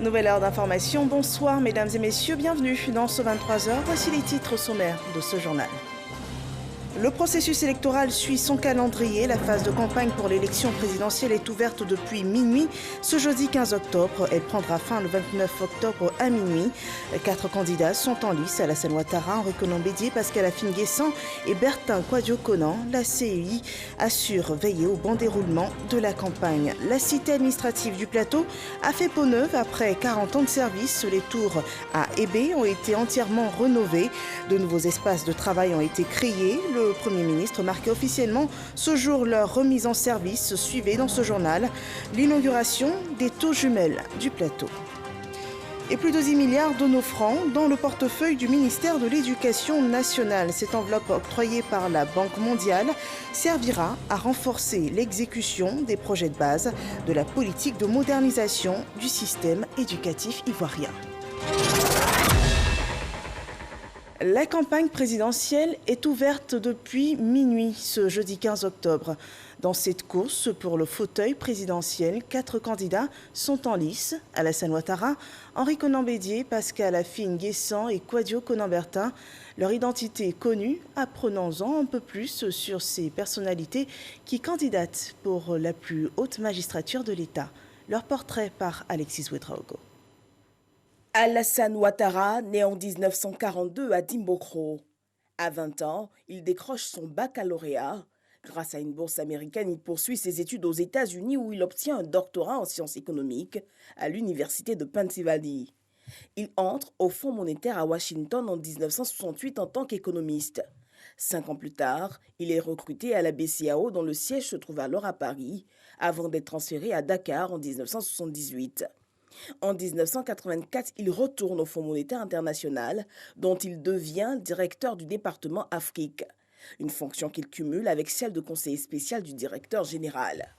Nouvelle heure d'information. Bonsoir mesdames et messieurs, bienvenue dans ce 23h. Voici les titres sommaires de ce journal. Le processus électoral suit son calendrier. La phase de campagne pour l'élection présidentielle est ouverte depuis minuit. Ce jeudi 15 octobre, elle prendra fin le 29 octobre à minuit. 4 candidats sont en lice: Alassane Ouattara, Henri Konan Bédié, Pascal Afine-Guessant et Bertin Kouadio-Konan. La CEI assure veiller au bon déroulement de la campagne. La cité administrative du plateau a fait peau neuve après 40 ans de service. Les tours à Hébé ont été entièrement rénovés. De nouveaux espaces de travail ont été créés. Le Premier ministre marquait officiellement ce jour leur remise en service. Suivait dans ce journal l'inauguration des taux jumelles du plateau. Et plus de 10 milliards de nos francs dans le portefeuille du ministère de l'Éducation nationale. Cette enveloppe octroyée par la Banque mondiale servira à renforcer l'exécution des projets de base de la politique de modernisation du système éducatif ivoirien. La campagne présidentielle est ouverte depuis minuit ce jeudi 15 octobre. Dans cette course pour le fauteuil présidentiel, 4 candidats sont en lice: Alassane Ouattara, Henri Konan Bédié, Pascal Afine-Guessant et Kouadio-Konan Bertin. Leur identité connue, apprenons-en un peu plus sur ces personnalités qui candidatent pour la plus haute magistrature de l'État. Leur portrait par Alexis Ouedraogo. Alassane Ouattara, né en 1942 à Dimbokro. À 20 ans, il décroche son baccalauréat. Grâce à une bourse américaine, il poursuit ses études aux États-Unis où il obtient un doctorat en sciences économiques à l'Université de Pennsylvanie. Il entre au Fonds monétaire à Washington en 1968 en tant qu'économiste. 5 ans plus tard, il est recruté à la BCAO dont le siège se trouve alors à Paris, avant d'être transféré à Dakar en 1978. En 1984, il retourne au Fonds monétaire international, dont il devient directeur du département Afrique, une fonction qu'il cumule avec celle de conseiller spécial du directeur général.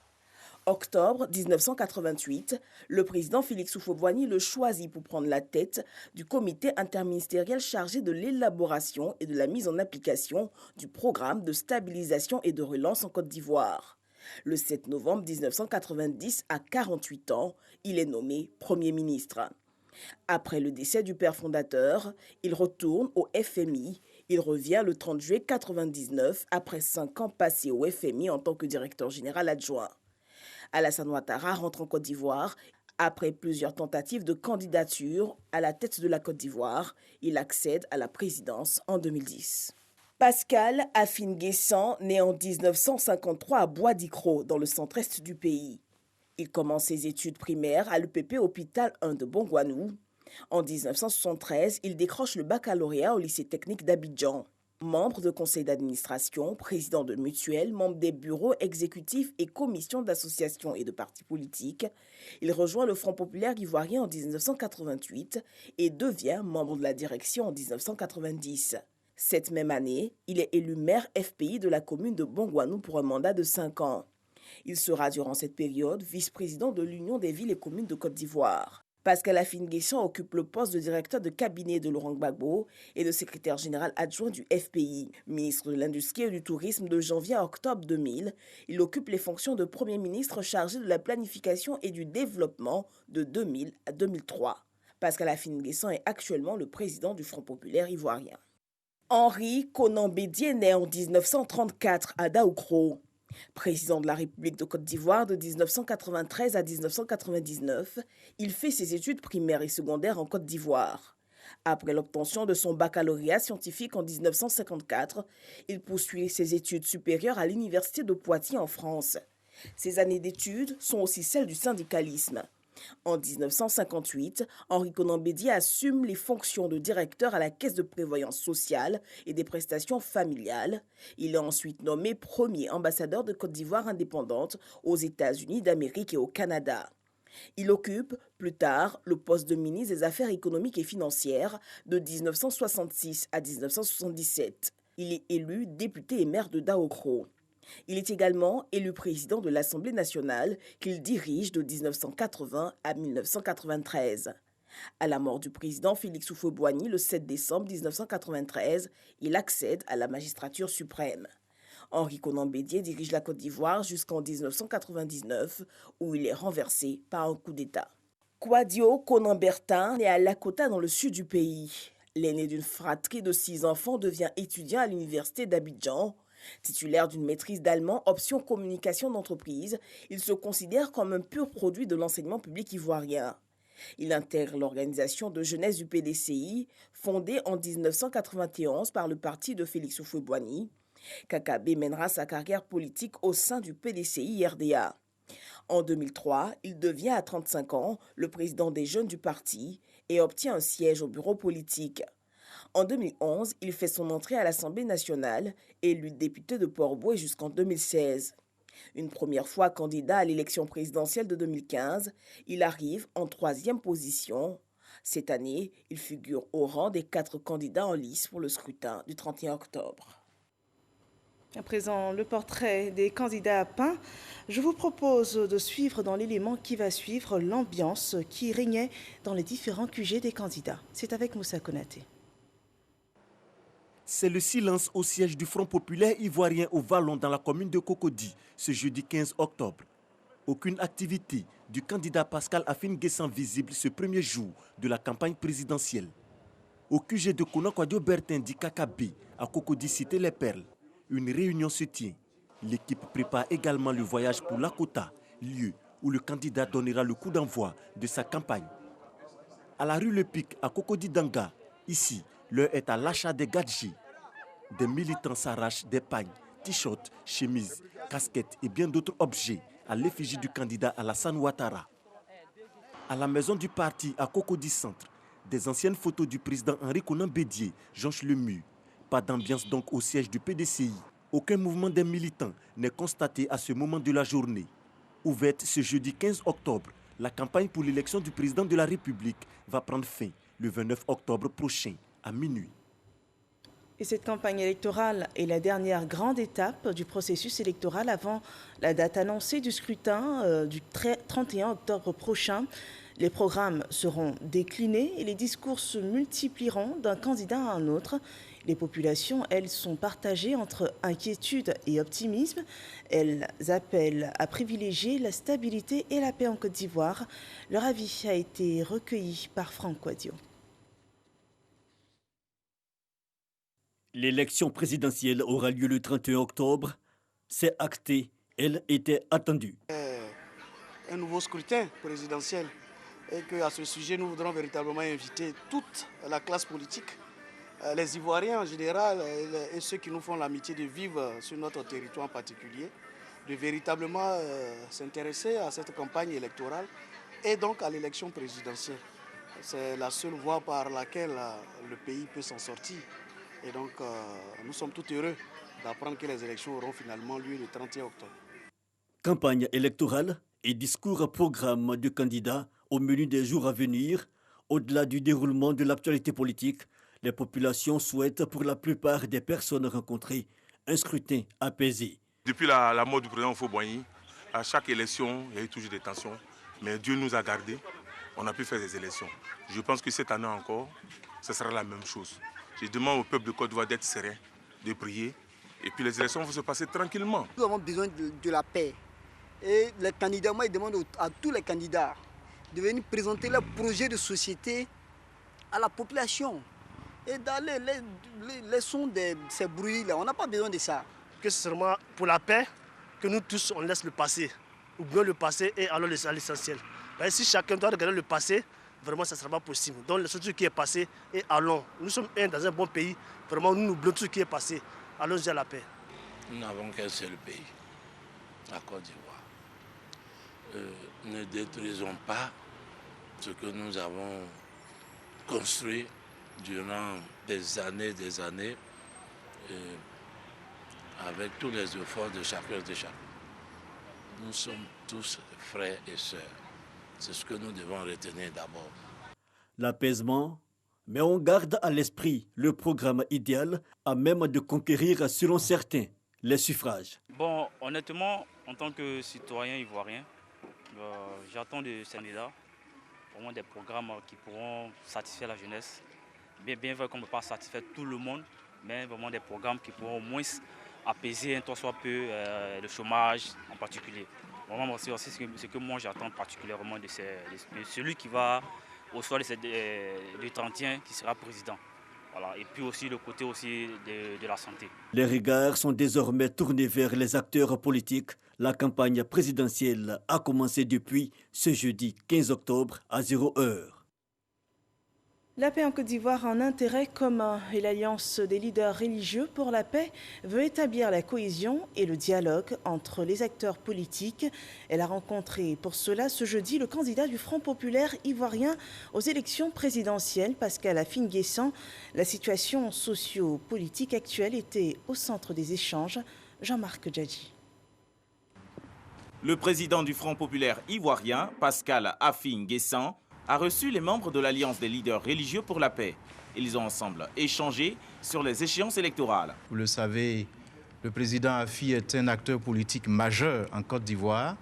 Octobre 1988, le président Félix Houphouët-Boigny le choisit pour prendre la tête du comité interministériel chargé de l'élaboration et de la mise en application du programme de stabilisation et de relance en Côte d'Ivoire. Le 7 novembre 1990, à 48 ans, il est nommé Premier ministre. Après le décès du père fondateur, il retourne au FMI. Il revient le 30 juillet 1999, après 5 ans passés au FMI en tant que directeur général adjoint. Alassane Ouattara rentre en Côte d'Ivoire. Après plusieurs tentatives de candidature à la tête de la Côte d'Ivoire, il accède à la présidence en 2010. Pascal Afine-Guessant, né en 1953 à Bois-d'Icro, dans le centre-est du pays. Il commence ses études primaires à l'EPP Hôpital 1 de Bongouanou. En 1973, il décroche le baccalauréat au lycée technique d'Abidjan. Membre de conseil d'administration, président de mutuelle, membre des bureaux exécutifs et commissions d'associations et de partis politiques, il rejoint le Front populaire ivoirien en 1988 et devient membre de la direction en 1990. Cette même année, il est élu maire FPI de la commune de Bongouanou pour un mandat de 5 ans. Il sera durant cette période vice-président de l'Union des villes et communes de Côte d'Ivoire. Pascal Afine-Guessant occupe le poste de directeur de cabinet de Laurent Gbagbo et de secrétaire général adjoint du FPI. Ministre de l'Industrie et du Tourisme de janvier à octobre 2000, il occupe les fonctions de Premier ministre chargé de la planification et du développement de 2000 à 2003. Pascal Afine-Guessant est actuellement le président du Front populaire ivoirien. Henri Konan Bédié naît en 1934 à Daoukro. Président de la République de Côte d'Ivoire de 1993 à 1999, il fait ses études primaires et secondaires en Côte d'Ivoire. Après l'obtention de son baccalauréat scientifique en 1954, il poursuit ses études supérieures à l'Université de Poitiers en France. Ses années d'études sont aussi celles du syndicalisme. En 1958, Henri Konan Bédié assume les fonctions de directeur à la Caisse de prévoyance sociale et des prestations familiales. Il est ensuite nommé premier ambassadeur de Côte d'Ivoire indépendante aux États-Unis d'Amérique et au Canada. Il occupe plus tard le poste de ministre des Affaires économiques et financières de 1966 à 1977. Il est élu député et maire de Daoukro. Il est également élu président de l'Assemblée nationale qu'il dirige de 1980 à 1993. À la mort du président Félix Houphouët-Boigny le 7 décembre 1993, il accède à la magistrature suprême. Henri Konan Bédié dirige la Côte d'Ivoire jusqu'en 1999, où il est renversé par un coup d'État. Kwadio Konan-Bertin naît à Lakota dans le sud du pays. L'aîné d'une fratrie de 6 enfants devient étudiant à l'université d'Abidjan. Titulaire d'une maîtrise d'allemand option communication d'entreprise, il se considère comme un pur produit de l'enseignement public ivoirien. Il intègre l'organisation de jeunesse du PDCI, fondée en 1991 par le parti de Félix Houphouët-Boigny. Kakabe mènera sa carrière politique au sein du PDCI-RDA. En 2003, il devient à 35 ans le président des jeunes du parti et obtient un siège au bureau politique. En 2011, il fait son entrée à l'Assemblée nationale, élu député de Port-Bouët jusqu'en 2016. Une première fois candidat à l'élection présidentielle de 2015, il arrive en 3e position. Cette année, il figure au rang des 4 candidats en lice pour le scrutin du 31 octobre. À présent, le portrait des candidats peints. Je vous propose de suivre dans l'élément qui va suivre l'ambiance qui régnait dans les différents QG des candidats. C'est avec Moussa Konaté. C'est le silence au siège du Front populaire ivoirien au Vallon dans la commune de Cocody ce jeudi 15 octobre. Aucune activité du candidat Pascal Afin Guessan visible ce premier jour de la campagne présidentielle. Au QG de Konan Kwadio-Bertin dit Kakabe à Cocody cité Les Perles, une réunion se tient. L'équipe prépare également le voyage pour Lakota, lieu où le candidat donnera le coup d'envoi de sa campagne. À la rue Le Pic à Cocody Danga, ici, l'heure est à l'achat des gadgets. Des militants s'arrachent des pagnes, t-shirts, chemises, casquettes et bien d'autres objets à l'effigie du candidat Alassane Ouattara. À la maison du parti à Cocody Centre, des anciennes photos du président Henri Konan Bédié jonchent le mur. Pas d'ambiance donc au siège du PDCI. Aucun mouvement des militants n'est constaté à ce moment de la journée. Ouverte ce jeudi 15 octobre, la campagne pour l'élection du président de la République va prendre fin le 29 octobre prochain à minuit. Et cette campagne électorale est la dernière grande étape du processus électoral avant la date annoncée du scrutin du 31 octobre prochain. Les programmes seront déclinés et les discours se multiplieront d'un candidat à un autre. Les populations, elles, sont partagées entre inquiétude et optimisme. Elles appellent à privilégier la stabilité et la paix en Côte d'Ivoire. Leur avis a été recueilli par Franck Kwadio. L'élection présidentielle aura lieu le 31 octobre. C'est acté, elle était attendue. Un nouveau scrutin présidentiel et qu'à ce sujet, nous voudrons véritablement inviter toute la classe politique, les Ivoiriens en général et ceux qui nous font l'amitié de vivre sur notre territoire en particulier, de véritablement s'intéresser à cette campagne électorale et donc à l'élection présidentielle. C'est la seule voie par laquelle le pays peut s'en sortir. Et donc, nous sommes tout heureux d'apprendre que les élections auront finalement lieu le 31 octobre. Campagne électorale et discours programme de candidats au menu des jours à venir. Au-delà du déroulement de l'actualité politique, les populations souhaitent pour la plupart des personnes rencontrées un scrutin apaisé. Depuis la mort du président Houphouët-Boigny, à chaque élection, il y a eu toujours des tensions. Mais Dieu nous a gardés, on a pu faire des élections. Je pense que cette année encore, ce sera la même chose. Je demande au peuple de Côte d'Ivoire d'être serein, de prier. Et puis les élections vont se passer tranquillement. Nous avons besoin de la paix. Et les candidats, moi, je demande à tous les candidats de venir présenter leur projet de société à la population. Et d'aller les sons de ces bruits-là, on n'a pas besoin de ça. Que c'est seulement pour la paix que nous tous, on laisse le passé. Ou bien le passé et alors l'essentiel. Si chacun doit regarder le passé, vraiment, ça ne sera pas possible. Donc, ce qui est passé, et allons. Nous sommes dans un bon pays. Vraiment, nous oublions tout ce qui est passé. Allons-y à la paix. Nous n'avons qu'un seul pays, la Côte d'Ivoire. Ne détruisons pas ce que nous avons construit durant des années, avec tous les efforts de chacun et de chacun. Nous sommes tous frères et sœurs. C'est ce que nous devons retenir d'abord. L'apaisement, mais on garde à l'esprit le programme idéal à même de conquérir, selon certains, les suffrages. Bon, honnêtement, en tant que citoyen ivoirien, j'attends des candidats vraiment des programmes qui pourront satisfaire la jeunesse. Bien vrai qu'on ne peut pas satisfaire tout le monde, mais vraiment des programmes qui pourront au moins apaiser un tant soit peu le chômage en particulier. Vraiment, c'est ce que moi j'attends particulièrement de celui qui va au soir du 31 qui sera président. Voilà. Et puis aussi le côté aussi de la santé. Les regards sont désormais tournés vers les acteurs politiques. La campagne présidentielle a commencé depuis ce jeudi 15 octobre à 0h. La paix en Côte d'Ivoire a un intérêt commun et l'Alliance des leaders religieux pour la paix veut établir la cohésion et le dialogue entre les acteurs politiques. Elle a rencontré pour cela ce jeudi le candidat du Front populaire ivoirien aux élections présidentielles, Pascal Affi-N'Guessan. La situation socio-politique actuelle était au centre des échanges. Jean-Marc Djadji. Le président du Front populaire ivoirien, Pascal Affi-N'Guessan, a reçu les membres de l'Alliance des leaders religieux pour la paix. Ils ont ensemble échangé sur les échéances électorales. Vous le savez, le président Affi est un acteur politique majeur en Côte d'Ivoire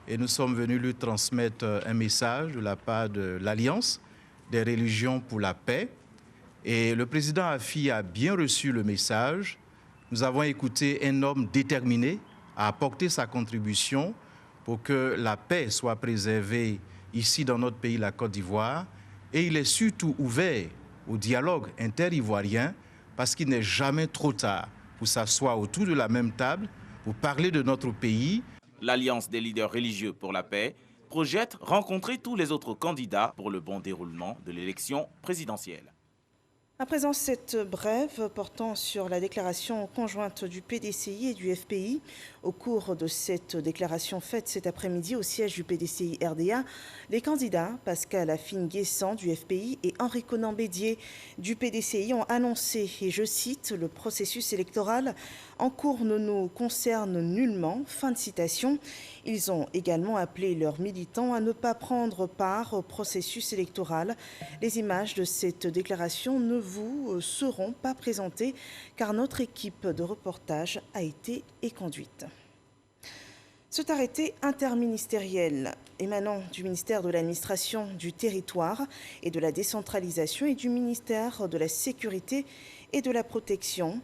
et nous sommes venus lui transmettre un message de la part de l'Alliance des religions pour la paix. Et le président Affi a bien reçu le message. Nous avons écouté un homme déterminé à apporter sa contribution pour que la paix soit préservée ici dans notre pays, la Côte d'Ivoire, et il est surtout ouvert au dialogue inter-ivoirien parce qu'il n'est jamais trop tard pour s'asseoir autour de la même table, pour parler de notre pays. L'Alliance des leaders religieux pour la paix projette rencontrer tous les autres candidats pour le bon déroulement de l'élection présidentielle. À présent, cette brève portant sur la déclaration conjointe du PDCI et du FPI. Au cours de cette déclaration faite cet après-midi au siège du PDCI RDA, les candidats Pascal Affi-N'Guessan du FPI et Henri Konan Bédié du PDCI ont annoncé, et je cite, « Le processus électoral en cours ne nous concerne nullement ». Fin de citation. Ils ont également appelé leurs militants à ne pas prendre part au processus électoral. Les images de cette déclaration ne vous seront pas présentées car notre équipe de reportage a été éconduite. Cet arrêté interministériel émanant du ministère de l'Administration du Territoire et de la Décentralisation et du ministère de la Sécurité et de la Protection,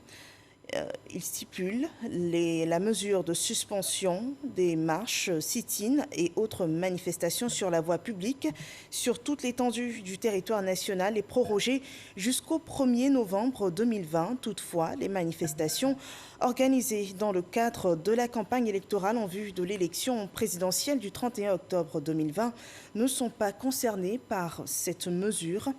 il stipule la mesure de suspension des marches, sit-in et autres manifestations sur la voie publique sur toute l'étendue du territoire national est prorogée jusqu'au 1er novembre 2020. Toutefois, les manifestations organisées dans le cadre de la campagne électorale en vue de l'élection présidentielle du 31 octobre 2020 ne sont pas concernées par cette mesure.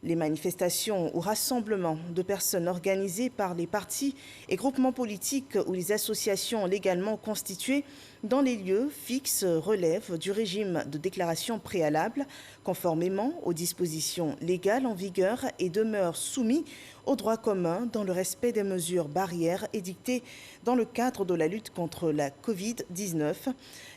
Les manifestations ou rassemblements de personnes organisées par les partis et groupements politiques ou les associations légalement constituées dans les lieux fixes relèvent du régime de déclaration préalable, conformément aux dispositions légales en vigueur et demeurent soumis au droit commun dans le respect des mesures barrières édictées dans le cadre de la lutte contre la Covid-19.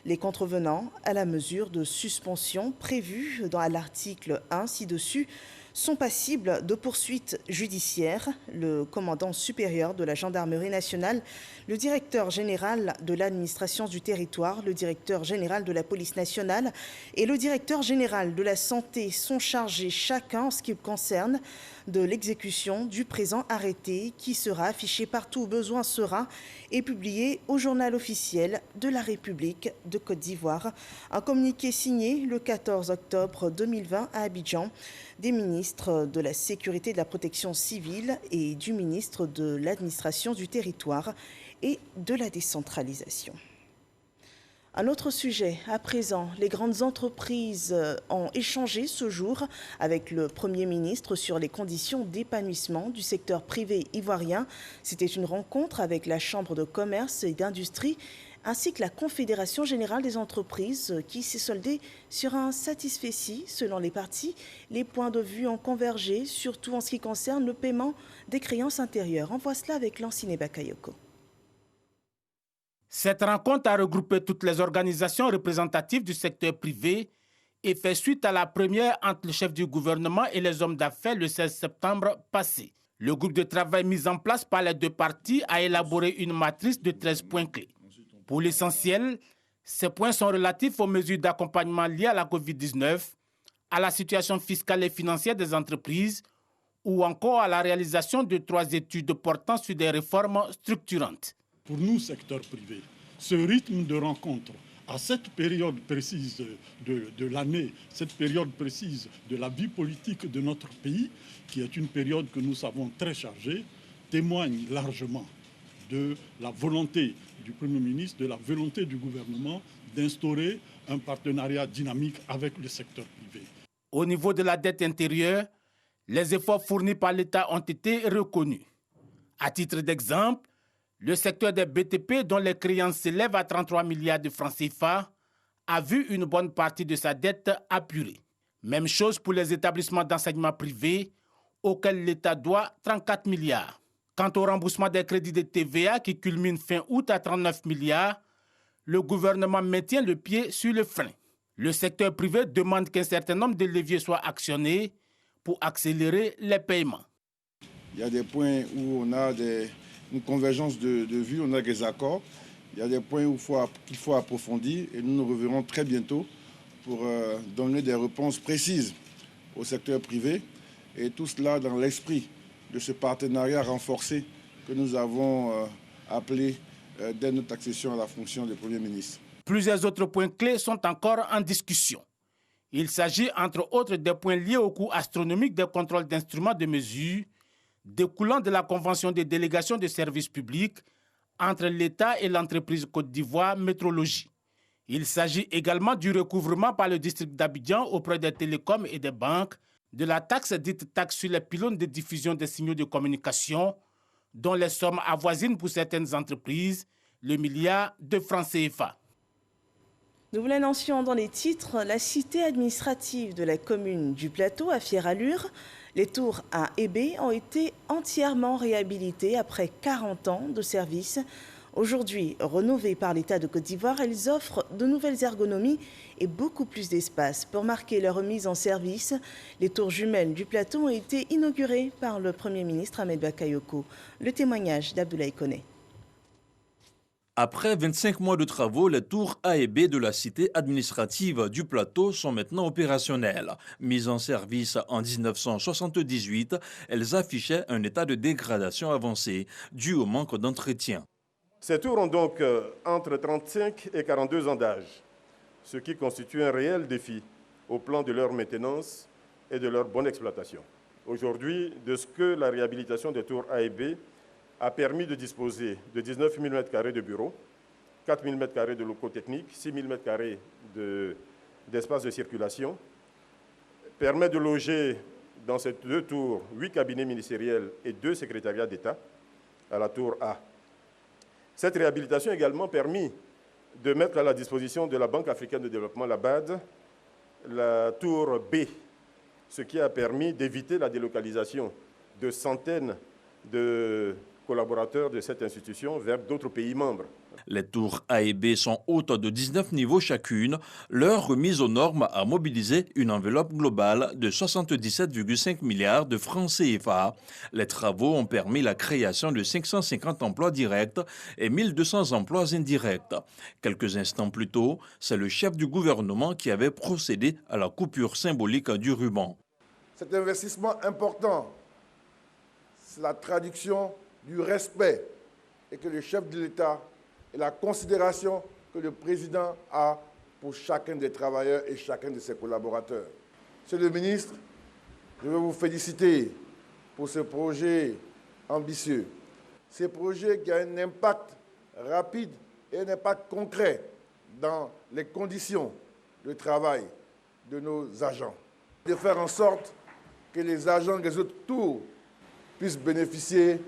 Les contrevenants à la mesure de suspension prévue à l'article 1 ci-dessus sont passibles de poursuites judiciaires. Le commandant supérieur de la gendarmerie nationale, le directeur général de l'administration du territoire, le directeur général de la police nationale et le directeur général de la santé sont chargés chacun en ce qui concerne de l'exécution du présent arrêté qui sera affiché partout où besoin sera et publié au journal officiel de la République de Côte d'Ivoire. Un communiqué signé le 14 octobre 2020 à Abidjan des ministres de la Sécurité et de la Protection civile et du ministre de l'Administration du Territoire et de la Décentralisation. Un autre sujet, à présent, les grandes entreprises ont échangé ce jour avec le Premier ministre sur les conditions d'épanouissement du secteur privé ivoirien. C'était une rencontre avec la Chambre de commerce et d'industrie ainsi que la Confédération générale des entreprises qui s'est soldée sur un satisfecit. Selon les parties, les points de vue ont convergé, surtout en ce qui concerne le paiement des créances intérieures. On voit cela avec Lanciné Bakayoko. Cette rencontre a regroupé toutes les organisations représentatives du secteur privé et fait suite à la première entre le chef du gouvernement et les hommes d'affaires le 16 septembre passé. Le groupe de travail mis en place par les deux parties a élaboré une matrice de 13 points clés. Pour l'essentiel, ces points sont relatifs aux mesures d'accompagnement liées à la Covid-19, à la situation fiscale et financière des entreprises ou encore à la réalisation de 3 études portant sur des réformes structurantes. Pour nous, secteur privé, ce rythme de rencontre à cette période précise de l'année, cette période précise de la vie politique de notre pays, qui est une période que nous savons très chargée, témoigne largement de la volonté du Premier ministre, de la volonté du gouvernement d'instaurer un partenariat dynamique avec le secteur privé. Au niveau de la dette intérieure, les efforts fournis par l'État ont été reconnus. À titre d'exemple, le secteur des BTP, dont les créances s'élèvent à 33 milliards de francs CFA, a vu une bonne partie de sa dette apurée. Même chose pour les établissements d'enseignement privés, auxquels l'État doit 34 milliards. Quant au remboursement des crédits de TVA qui culmine fin août à 39 milliards, le gouvernement maintient le pied sur le frein. Le secteur privé demande qu'un certain nombre de leviers soient actionnés pour accélérer les paiements. Il y a des points où on a une convergence de vues, on a des accords. Il y a des points qu'il faut approfondir et nous nous reverrons très bientôt pour donner des réponses précises au secteur privé et tout cela dans l'esprit de ce partenariat renforcé que nous avons appelé dès notre accession à la fonction de Premier ministre. Plusieurs autres points clés sont encore en discussion. Il s'agit entre autres des points liés au coût astronomique des contrôles d'instruments de mesure découlant de la Convention des délégations de services publics entre l'État et l'entreprise Côte d'Ivoire Métrologie. Il s'agit également du recouvrement par le district d'Abidjan auprès des télécoms et des banques de la taxe dite taxe sur les pylônes de diffusion des signaux de communication, dont les sommes avoisinent pour certaines entreprises le milliard de francs CFA. Nous vous l'annoncions dans les titres, la cité administrative de la commune du Plateau à Fière-Allure, les tours A et B ont été entièrement réhabilitées après 40 ans de service. Aujourd'hui, rénovées par l'État de Côte d'Ivoire, elles offrent de nouvelles ergonomies et beaucoup plus d'espace. Pour marquer leur remise en service, les tours jumelles du Plateau ont été inaugurées par le Premier ministre Ahmed Bakayoko. Le témoignage d'Abdoulaye Koné. Après 25 mois de travaux, les tours A et B de la cité administrative du Plateau sont maintenant opérationnelles. Mises en service en 1978, elles affichaient un état de dégradation avancé dû au manque d'entretien. Ces tours ont donc entre 35 et 42 ans d'âge, ce qui constitue un réel défi au plan de leur maintenance et de leur bonne exploitation. Aujourd'hui, de ce que la réhabilitation des tours A et B a permis de disposer de 19 000 m² de bureaux, 4 000 m² de locaux techniques, 6 000 m² d'espace de circulation, permet de loger dans ces deux tours 8 cabinets ministériels et 2 secrétariats d'État à la tour A. Cette réhabilitation a également permis de mettre à la disposition de la Banque africaine de développement, la BAD, la tour B, ce qui a permis d'éviter la délocalisation de centaines de collaborateurs de cette institution vers d'autres pays membres. Les tours A et B sont hautes de 19 niveaux chacune. Leur remise aux normes a mobilisé une enveloppe globale de 77,5 milliards de francs CFA. Les travaux ont permis la création de 550 emplois directs et 1200 emplois indirects. Quelques instants plus tôt, c'est le chef du gouvernement qui avait procédé à la coupure symbolique du ruban. Cet investissement important, c'est la traduction du respect et que le chef de l'État et la considération que le président a pour chacun des travailleurs et chacun de ses collaborateurs. Monsieur le ministre, je veux vous féliciter pour ce projet ambitieux. Ce projet qui a un impact rapide et un impact concret dans les conditions de travail de nos agents. De faire en sorte que les agents des autres tours puissent bénéficier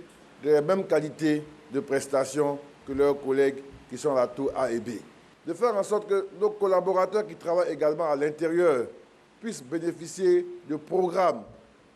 de la même qualité de prestations que leurs collègues qui sont à la tour A et B. De faire en sorte que nos collaborateurs qui travaillent également à l'intérieur puissent bénéficier de programmes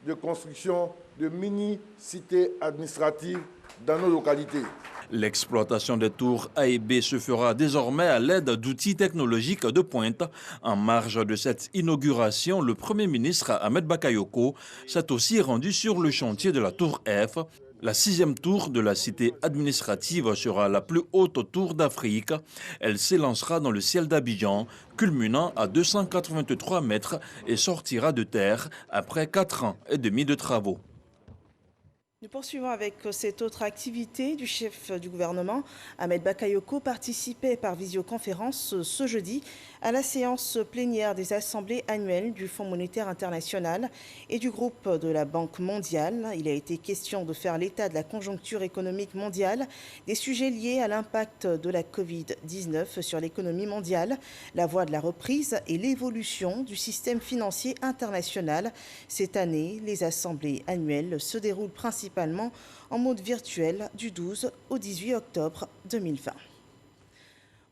de construction de mini-cités administratives dans nos localités. L'exploitation des tours A et B se fera désormais à l'aide d'outils technologiques de pointe. En marge de cette inauguration, le Premier ministre Ahmed Bakayoko s'est aussi rendu sur le chantier de la tour F. La 6e tour de la cité administrative sera la plus haute tour d'Afrique. Elle s'élancera dans le ciel d'Abidjan, culminant à 283 mètres et sortira de terre après 4 ans et demi de travaux. Nous poursuivons avec cette autre activité du chef du gouvernement. Ahmed Bakayoko participait par visioconférence ce jeudi à la séance plénière des assemblées annuelles du Fonds monétaire international et du groupe de la Banque mondiale. Il a été question de faire l'état de la conjoncture économique mondiale, des sujets liés à l'impact de la Covid-19 sur l'économie mondiale, la voie de la reprise et l'évolution du système financier international. Cette année, les assemblées annuelles se déroulent principalement en mode virtuel du 12 au 18 octobre 2020.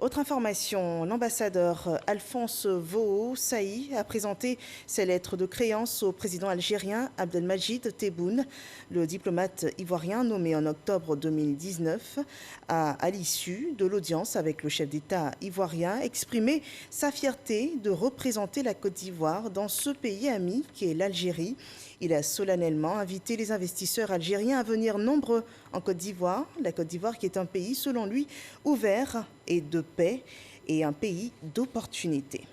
Autre information, l'ambassadeur Alphonse Voo Saï a présenté ses lettres de créance au président algérien Abdelmajid Tebboune. Le diplomate ivoirien nommé en octobre 2019 a, à l'issue de l'audience avec le chef d'État ivoirien, exprimé sa fierté de représenter la Côte d'Ivoire dans ce pays ami qu'est l'Algérie. Il a solennellement invité les investisseurs algériens à venir nombreux en Côte d'Ivoire. La Côte d'Ivoire qui est un pays, selon lui, ouvert et de paix et un pays d'opportunités.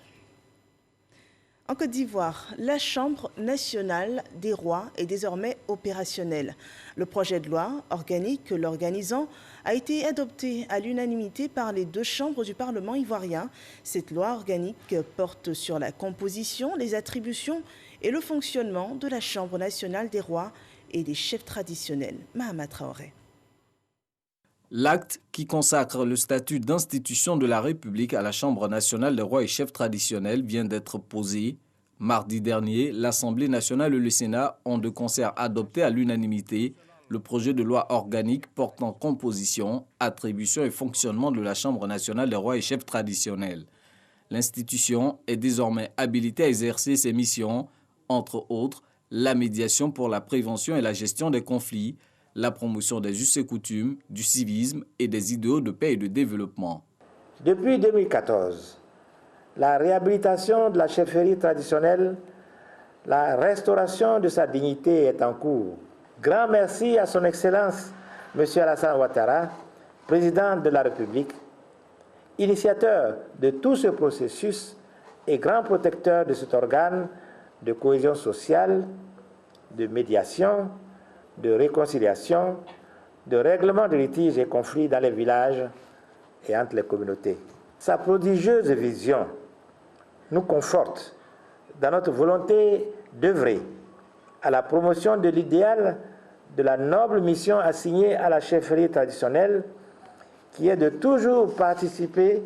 En Côte d'Ivoire, la Chambre nationale des rois est désormais opérationnelle. Le projet de loi organique l'organisant a été adopté à l'unanimité par les deux chambres du Parlement ivoirien. Cette loi organique porte sur la composition, les attributions et le fonctionnement de la Chambre nationale des rois et des chefs traditionnels. Mahama Traoré. L'acte qui consacre le statut d'institution de la République à la Chambre nationale des rois et chefs traditionnels vient d'être posé. Mardi dernier, l'Assemblée nationale et le Sénat ont de concert adopté à l'unanimité le projet de loi organique portant composition, attribution et fonctionnement de la Chambre nationale des rois et chefs traditionnels. L'institution est désormais habilitée à exercer ses missions, entre autres la médiation pour la prévention et la gestion des conflits, la promotion des us et coutumes, du civisme et des idéaux de paix et de développement. Depuis 2014, la réhabilitation de la chefferie traditionnelle, la restauration de sa dignité est en cours. Grand merci à son Excellence, M. Alassane Ouattara, président de la République, initiateur de tout ce processus et grand protecteur de cet organe de cohésion sociale, de médiation, de réconciliation, de règlement de litiges et conflits dans les villages et entre les communautés. Sa prodigieuse vision nous conforte dans notre volonté d'œuvrer à la promotion de l'idéal de la noble mission assignée à la chefferie traditionnelle, qui est de toujours participer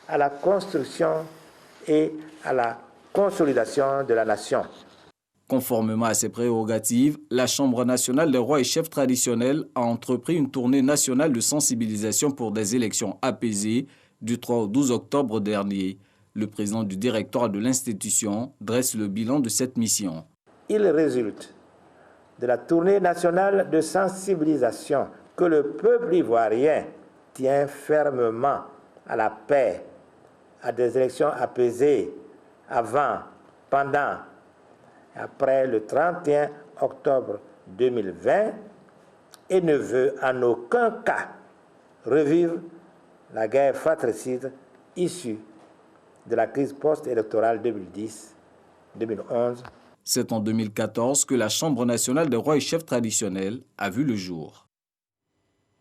à la construction et à la consolidation de la nation. Conformément à ses prérogatives, la Chambre nationale des rois et chefs traditionnels a entrepris une tournée nationale de sensibilisation pour des élections apaisées du 3 au 12 octobre dernier. Le président du directoire de l'institution dresse le bilan de cette mission. Il résulte de la tournée nationale de sensibilisation que le peuple ivoirien tient fermement à la paix, à des élections apaisées avant, pendant et après le 31 octobre 2020 et ne veut en aucun cas revivre la guerre fratricide issue de la crise post-électorale 2010-2011. C'est en 2014 que la Chambre nationale des rois et chefs traditionnels a vu le jour.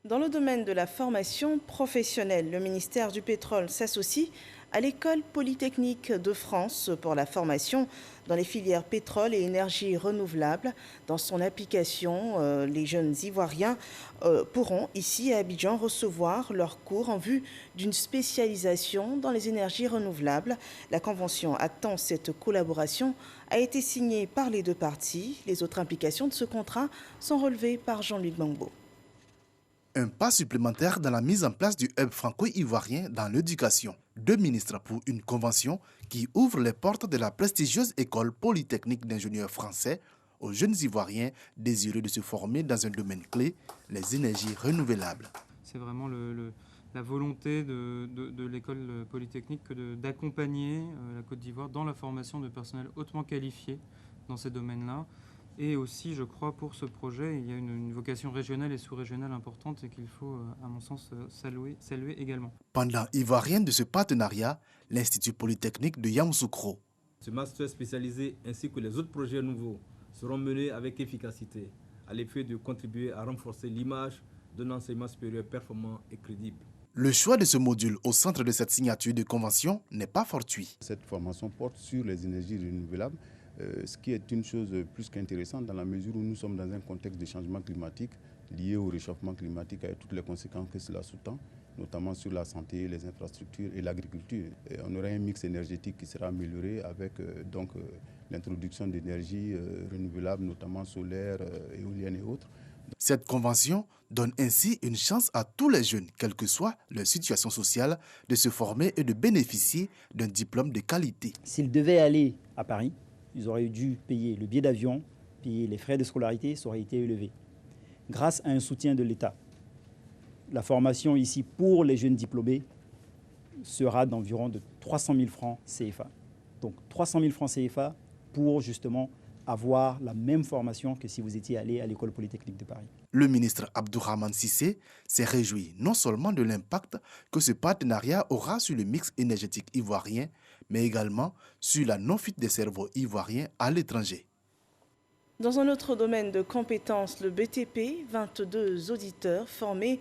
Dans le domaine de la formation professionnelle, le ministère du Pétrole s'associe à l'École polytechnique de France pour la formation dans les filières pétrole et énergie renouvelable. Dans son application, les jeunes Ivoiriens pourront ici à Abidjan recevoir leurs cours en vue d'une spécialisation dans les énergies renouvelables. La convention actant cette collaboration a été signée par les deux parties. Les autres implications de ce contrat sont relevées par Jean-Luc Bangbo. Un pas supplémentaire dans la mise en place du hub franco-ivoirien dans l'éducation. Deux ministres pour une convention qui ouvre les portes de la prestigieuse école polytechnique d'ingénieurs français aux jeunes Ivoiriens désireux de se former dans un domaine clé, les énergies renouvelables. C'est vraiment la volonté de l'école polytechnique d'accompagner la Côte d'Ivoire dans la formation de personnel hautement qualifié dans ces domaines-là. Et aussi, je crois, pour ce projet, il y a une vocation régionale et sous-régionale importante et qu'il faut, à mon sens, saluer également. Pendant ivoirien de ce partenariat, l'Institut polytechnique de Yamoussoukro. Ce master spécialisé ainsi que les autres projets nouveaux seront menés avec efficacité à l'effet de contribuer à renforcer l'image d'un enseignement supérieur performant et crédible. Le choix de ce module au centre de cette signature de convention n'est pas fortuit. Cette formation porte sur les énergies renouvelables, ce qui est une chose plus qu'intéressante dans la mesure où nous sommes dans un contexte de changement climatique lié au réchauffement climatique et toutes les conséquences que cela sous-tend, notamment sur la santé, les infrastructures et l'agriculture. On aura un mix énergétique qui sera amélioré avec l'introduction d'énergies renouvelables, notamment solaires, éoliennes et autres. Cette convention donne ainsi une chance à tous les jeunes, quelle que soit leur situation sociale, de se former et de bénéficier d'un diplôme de qualité. S'ils devaient aller à Paris, ils auraient dû payer le billet d'avion, payer les frais de scolarité, ça aurait été élevé. Grâce à un soutien de l'État, la formation ici pour les jeunes diplômés sera d'environ de 300 000 francs CFA. Donc 300 000 francs CFA pour justement avoir la même formation que si vous étiez allé à l'École polytechnique de Paris. Le ministre Abdourahmane Cissé s'est réjoui non seulement de l'impact que ce partenariat aura sur le mix énergétique ivoirien, mais également sur la non-fuite des cerveaux ivoiriens à l'étranger. Dans un autre domaine de compétences, le BTP, 22 auditeurs formés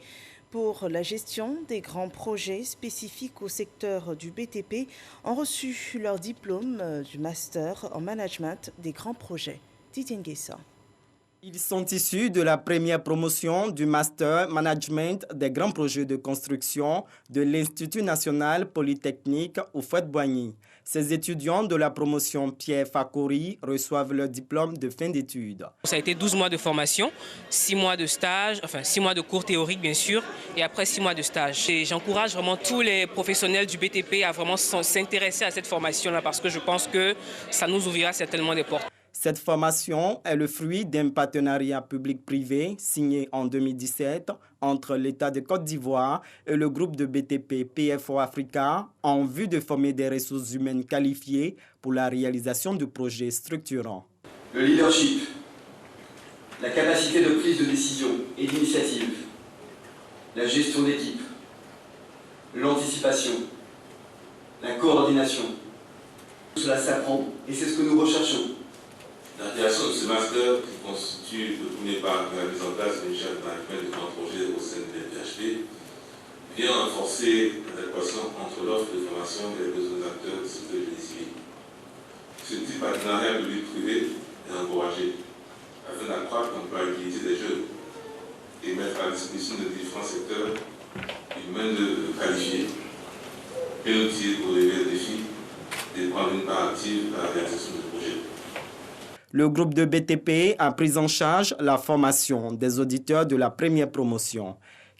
pour la gestion des grands projets spécifiques au secteur du BTP ont reçu leur diplôme du master en management des grands projets. Didier Nguessa. Ils sont issus de la première promotion du Master Management des grands projets de construction de l'Institut national polytechnique Houphouët-Boigny. Ces étudiants de la promotion Pierre Fakori reçoivent leur diplôme de fin d'études. Ça a été 12 mois de formation, 6 mois de stage, enfin 6 mois de cours théoriques bien sûr, et après 6 mois de stage. Et j'encourage vraiment tous les professionnels du BTP à vraiment s'intéresser à cette formation-là parce que je pense que ça nous ouvrira certainement des portes. Cette formation est le fruit d'un partenariat public-privé signé en 2017 entre l'État de Côte d'Ivoire et le groupe de BTP PFO Africa en vue de former des ressources humaines qualifiées pour la réalisation de projets structurants. Le leadership, la capacité de prise de décision et d'initiative, la gestion d'équipe, l'anticipation, la coordination, tout cela s'apprend et c'est ce que nous recherchons. La création de ce master qui constitue le premier pas de la mise en place d'une chaîne de management de grands projets au sein de l'PHP vient renforcer l'adéquation entre l'offre de formation et les besoins d'acteurs du secteur génie civil. Ce type de partenariat public-privé est encouragé afin d'accroître l'employabilité des jeunes et mettre à disposition de différents secteurs une main-d'œuvre qualifiée, bien outillée pour relever les défis et prendre une part active à la réalisation de projets. Le groupe de BTP a pris en charge la formation des auditeurs de la première promotion.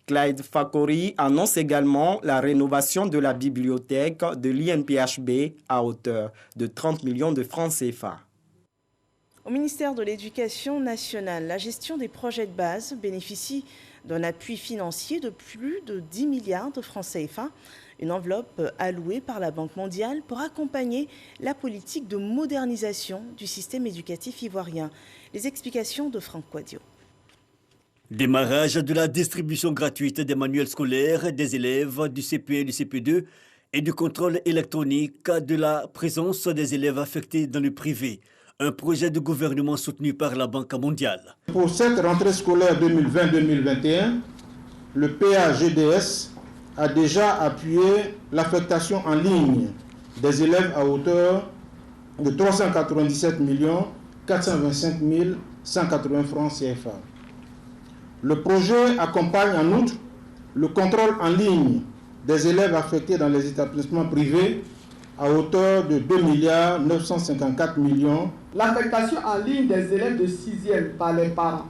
Clyde Fakori annonce également la rénovation de la bibliothèque de l'INPHB à hauteur de 30 millions de francs CFA. Au ministère de l'Éducation nationale, la gestion des projets de base bénéficie d'un appui financier de plus de 10 milliards de francs CFA, une enveloppe allouée par la Banque mondiale pour accompagner la politique de modernisation du système éducatif ivoirien. Les explications de Franck Quadio. Démarrage de la distribution gratuite des manuels scolaires des élèves du CP1 et du CP2 et du contrôle électronique de la présence des élèves affectés dans le privé. Un projet de gouvernement soutenu par la Banque mondiale. Pour cette rentrée scolaire 2020-2021, le PAGDS a déjà appuyé l'affectation en ligne des élèves à hauteur de 397 425 180 francs CFA. Le projet accompagne en outre le contrôle en ligne des élèves affectés dans les établissements privés à hauteur de 2 954 millions. L'affectation en ligne des élèves de 6e par les parents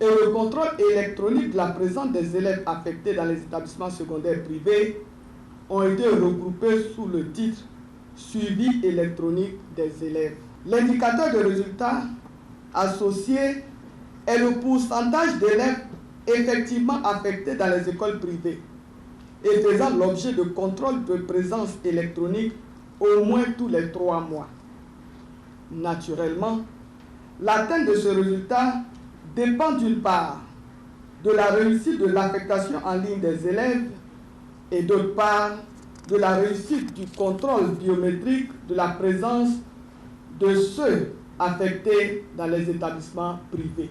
et le contrôle électronique de la présence des élèves affectés dans les établissements secondaires privés ont été regroupés sous le titre « Suivi électronique des élèves ». L'indicateur de résultats associé est le pourcentage d'élèves effectivement affectés dans les écoles privées et faisant l'objet de contrôle de présence électronique au moins tous les 3 mois. Naturellement, l'atteinte de ce résultat dépend d'une part de la réussite de l'affectation en ligne des élèves et d'autre part de la réussite du contrôle biométrique de la présence de ceux affectés dans les établissements privés.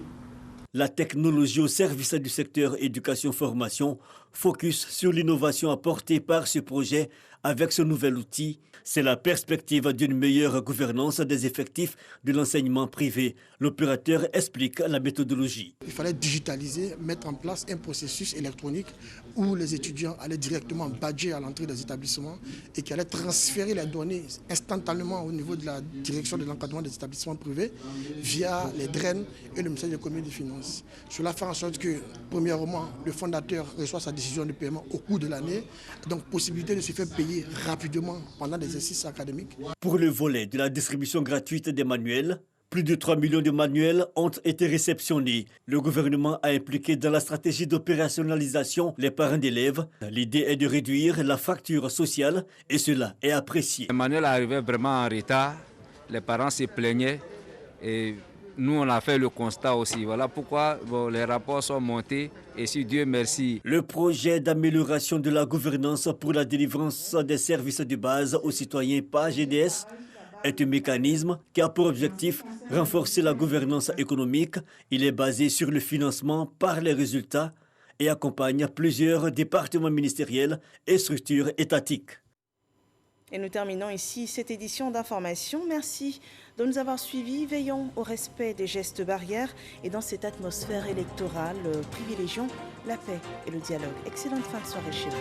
La technologie au service du secteur éducation-formation, focus sur l'innovation apportée par ce projet avec ce nouvel outil. C'est la perspective d'une meilleure gouvernance des effectifs de l'enseignement privé. L'opérateur explique la méthodologie. Il fallait digitaliser, mettre en place un processus électronique où les étudiants allaient directement badger à l'entrée des établissements et qui allaient transférer les données instantanément au niveau de la direction de l'encadrement des établissements privés via les DREN et le ministère de l'économie et des finances. Cela fait en sorte que, premièrement, le fondateur reçoit sa décision de paiement au cours de l'année, donc possibilité de se faire payer rapidement pendant l'exercice académique. Pour le volet de la distribution gratuite des manuels, plus de 3 millions de manuels ont été réceptionnés. Le gouvernement a impliqué dans la stratégie d'opérationnalisation les parents d'élèves. L'idée est de réduire la fracture sociale et cela est apprécié. Les manuels arrivaient vraiment en retard. Les parents se plaignaient et nous on a fait le constat aussi. Voilà pourquoi les rapports sont montés et si Dieu merci. Le projet d'amélioration de la gouvernance pour la délivrance des services de base aux citoyens par GDS est un mécanisme qui a pour objectif renforcer la gouvernance économique. Il est basé sur le financement par les résultats et accompagne plusieurs départements ministériels et structures étatiques. Et nous terminons ici cette édition d'information. Merci de nous avoir suivis. Veillons au respect des gestes barrières et dans cette atmosphère électorale, privilégions la paix et le dialogue. Excellente fin de soirée chez vous.